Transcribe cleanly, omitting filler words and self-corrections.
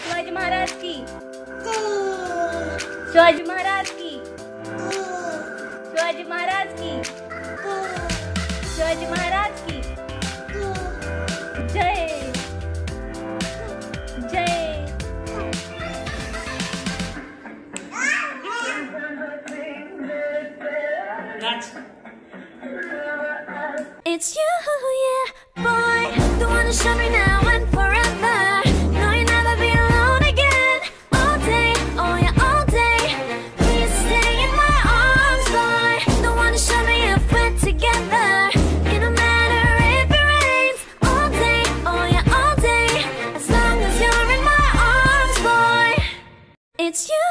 शिवाजी महाराज की, शिवाजी महाराज की, शिवाजी महाराज की, शिवाजी महाराज की जय जय। It's you, yeah, boy, the one to show me now and forever. No, you'll never be alone again. All day, oh yeah, all day. Please stay in my arms, boy. The one to show me if we're together. It don't matter if it rains. All day, oh yeah, all day. As long as you're in my arms, boy. It's you.